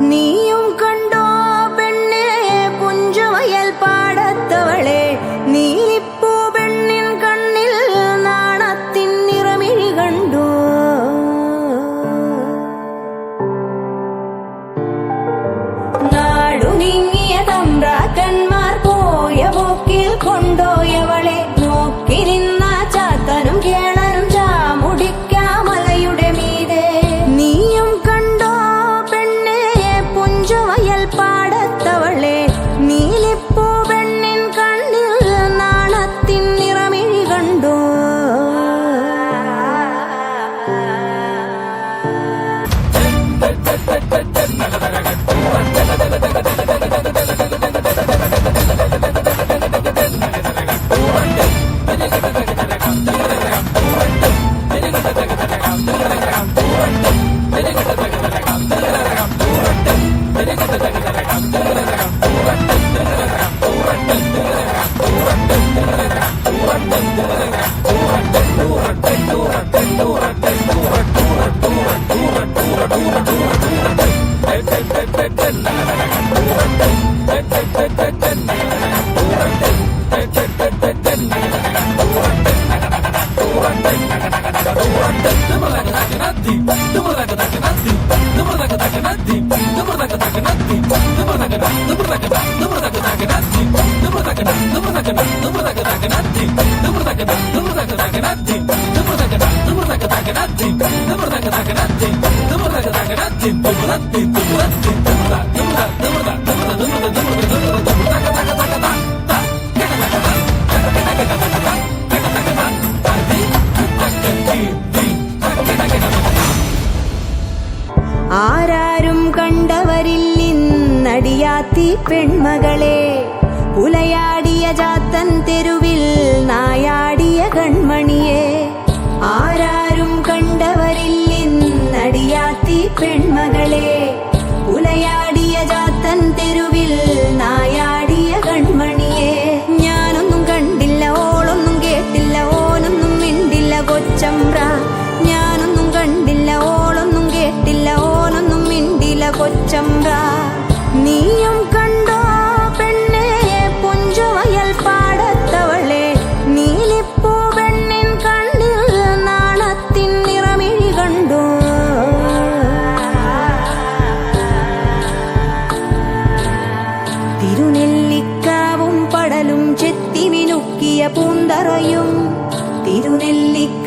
നീയും കണ്ടോ പെണ്ണേ പുഞ്ചവയൽ പാടത്തവളെ, നീലിപ്പൂ പെണ്ണിൻ കണ്ണിൽ നാണത്തിൻ നിറമിഴി കണ്ടോ? നാടുനീങ്ങിയ തമ്പ്രാക്കന്മാർ പോയ പോക്കിൽ കൊണ്ടോയവളെ, നോക്കി നിന്ന ചാത്തനും കേളനും ചാമുടിക്കാമലയുടെ മീതെ. നീയും കണ്ടോ പെണ്ണേ പുഞ്ചവയൽ പാടത്തവളെ, നീലിപ്പൂ പെണ്ണിൻ കണ്ണിൽ നാണത്തിൻ നിറമിഴി കണ്ടോ? ആരാരും കണ്ടവരില്ലിന്നടിയാത്തി പെൺമകളെ, പുലയാടിയ ചാത്തൻ തെരുവിൽ നായാടിയ കൺമണിയെ. ആരാരും കണ്ടവരില്ലിന്നടിയാത്തി പെൺമകളെ, പുലയാടിയ ചാത്തൻ തെരുവിൽ നായാടിയ കൺമണിയെ. ഞാനൊന്നും കണ്ടില്ല, ഓളൊന്നും കേട്ടില്ല, ഓനൊന്നും മിണ്ടില്ല കൊച്ചമ്പ്ര. ഞാനൊന്നും കണ്ടില്ല, ഓളൊന്നും കേട്ടില്ല, ഓനൊന്നും മിണ്ടില്ല കൊച്ചമ്പ്ര. നീയും കണ്ടോ പെണ്ണേ പുഞ്ചവയൽ പാടത്തവളെ, നീലിപ്പൂ പെണ്ണിൻ കണ്ണിൽ നാണത്തിൻ നിറമിഴി കണ്ടോ? തിരുനെല്ലിക്കാവും പടലും ചെത്തിമിനുക്കിയ പൂന്തറയും, തിരുനെല്ലിക്ക